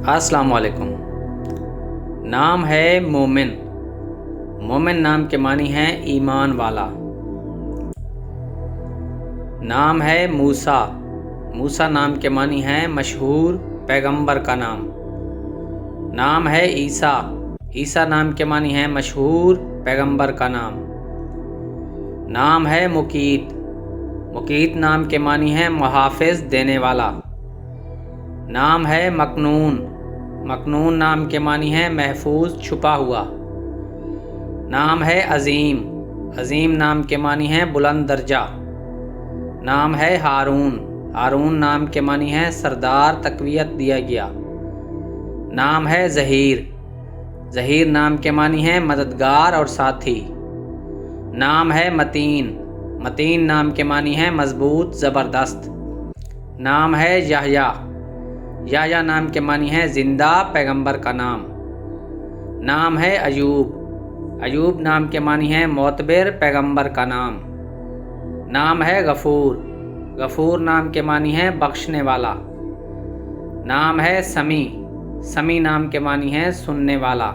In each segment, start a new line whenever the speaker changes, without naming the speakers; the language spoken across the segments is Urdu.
السلام علیکم۔ نام ہے مومن۔ مومن نام کے معنی ہیں ایمان والا۔ نام ہے موسیٰ۔ موسیٰ نام کے معنی ہیں مشہور پیغمبر کا نام۔ نام ہے عیسیٰ۔ عیسیٰ نام کے معنی ہیں مشہور پیغمبر کا نام۔ نام ہے مقیت۔ مقیت نام کے معنی ہیں محافظ دینے والا۔ نام ہے مکنون۔ مکنون نام کے معنی ہیں محفوظ چھپا ہوا۔ نام ہے عظیم۔ عظیم نام کے معنی ہیں بلند درجہ۔ نام ہے ہارون۔ ہارون نام کے معنی ہیں سردار تقویت دیا گیا۔ نام ہے ظہیر۔ ظہیر نام کے معنی ہیں مددگار اور ساتھی۔ نام ہے متین۔ متین نام کے معنی ہیں مضبوط زبردست۔ نام ہے یحییٰ۔ یحییٰ نام کے معنی ہیں زندہ پیغمبر کا نام۔ نام ہے ایوب۔ ایوب نام کے معنی ہیں معتبر پیغمبر کا نام۔ نام ہے غفور۔ غفور نام کے معنی ہیں بخشنے والا۔ نام ہے سمیع۔ سمیع نام کے معنی ہیں سننے والا۔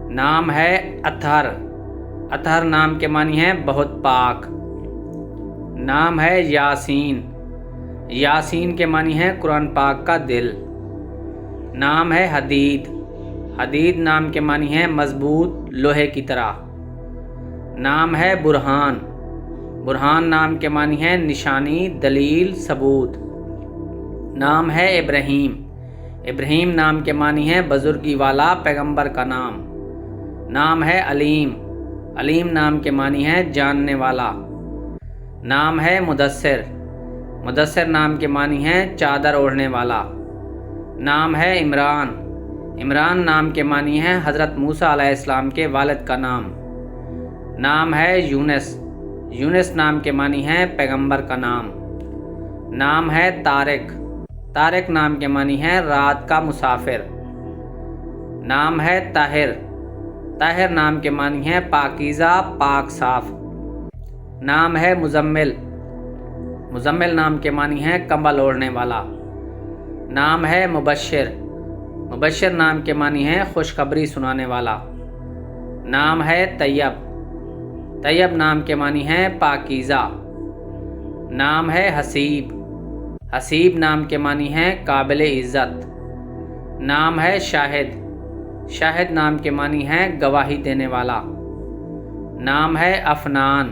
نام ہے اطہر۔ اطہر نام کے معنی ہیں بہت پاک۔ نام ہے یاسین۔ یاسین کے معنی ہیں قرآن پاک کا دل۔ نام ہے حدید۔ حدید نام کے معنی ہیں مضبوط لوہے کی طرح۔ نام ہے برہان۔ برہان نام کے معنی ہیں نشانی، دلیل، ثبوت۔ نام ہے ابراہیم۔ ابراہیم نام کے معنی ہیں بزرگی والا پیغمبر کا نام۔ نام ہے علیم۔ علیم نام کے معنی ہیں جاننے والا۔ نام ہے مدثر۔ مدثر نام کے معنی ہیں چادر اوڑھنے والا۔ نام ہے عمران۔ عمران نام کے معنی ہیں حضرت موسیٰ علیہ السلام کے والد کا نام۔ نام ہے یونس۔ یونس نام کے معنی ہیں پیغمبر کا نام۔ نام ہے طارق۔ طارق نام کے معنی ہیں رات کا مسافر۔ نام ہے طاہر۔ طاہر نام کے معنی ہیں پاکیزہ، پاک صاف۔ نام ہے مزمل۔ مزمل نام کے معنی ہیں کمبل اوڑھنے والا۔ نام ہے مبشر۔ مبشر نام کے معنی ہیں خوشخبری سنانے والا۔ نام ہے طیب۔ طیب نام کے معنی ہیں پاکیزہ۔ نام ہے حسیب۔ حسیب نام کے معنی ہیں قابل عزت۔ نام ہے شاہد۔ شاہد نام کے معنی ہیں گواہی دینے والا۔ نام ہے افنان۔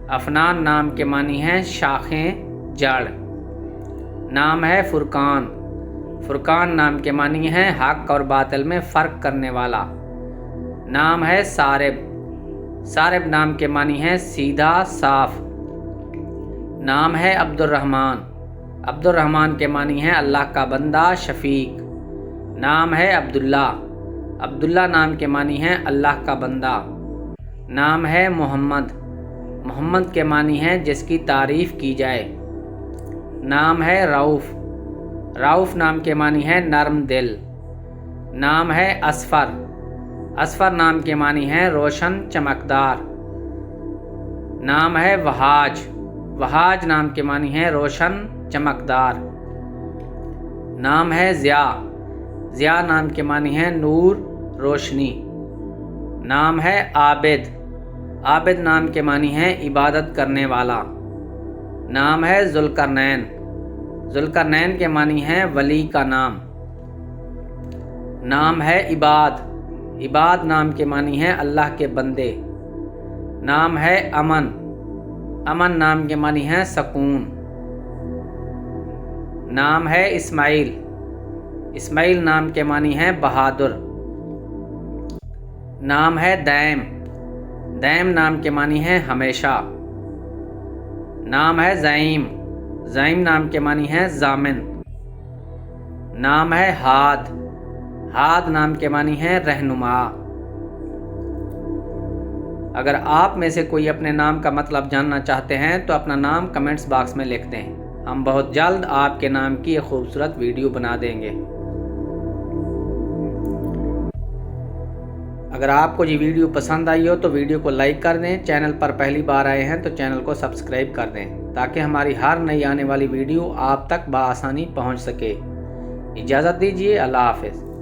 افنان نام کے معنی ہیں شاخیں، جڑ۔ نام ہے فرقان۔ فرقان نام کے معنی ہیں حق اور باطل میں فرق کرنے والا۔ نام ہے سارب۔ سارب نام کے معنی ہیں سیدھا، صاف۔ نام ہے عبد الرحمن۔ عبد الرحمن کے معنی ہیں اللہ کا بندہ، شفیق۔ نام ہے عبداللہ۔ عبداللہ نام کے معنی ہیں اللہ کا بندہ۔ نام ہے محمد۔ محمد کے معنی ہیں جس کی تعریف کی جائے۔ نام ہے رؤوف۔ رؤوف نام کے معنی ہیں نرم دل۔ نام ہے اصفر۔ اصفر نام کے معنی ہیں روشن، چمکدار۔ نام ہے وہاج۔ وہاج نام کے معنی ہیں روشن، چمکدار۔ نام ہے ضیاء۔ ضیاء نام کے معنی ہیں نور، روشنی۔ نام ہے عابد۔ عابد نام کے معنی ہیں عبادت کرنے والا۔ نام ہے ذوالقرنین۔ ذوالقرنین کے معنی ہیں ولی کا نام۔ نام ہے عباد۔ عباد نام کے معنی ہیں اللہ کے بندے۔ نام ہے امن۔ امن نام کے معنی ہیں سکون۔ نام ہے اسماعیل۔ اسماعیل نام کے معنی ہیں بہادر۔ نام ہے دائم۔ دائم نام کے معنی ہیں ہمیشہ۔ نام ہے زعیم۔ زعیم نام کے معنی ہیں ضامن۔ نام ہے ہاد۔ ہاد نام کے معنی ہیں رہنما۔ اگر آپ میں سے کوئی اپنے نام کا مطلب جاننا چاہتے ہیں تو اپنا نام کمنٹس باکس میں لکھ دیں۔ ہم بہت جلد آپ کے نام کی ایک خوبصورت ویڈیو بنا دیں گے۔ اگر آپ کو یہ ویڈیو پسند آئی ہو تو ویڈیو کو لائک کر دیں۔ چینل پر پہلی بار آئے ہیں تو چینل کو سبسکرائب کر دیں تاکہ ہماری ہر نئی آنے والی ویڈیو آپ تک بآسانی پہنچ سکے۔ اجازت دیجیے، اللہ حافظ۔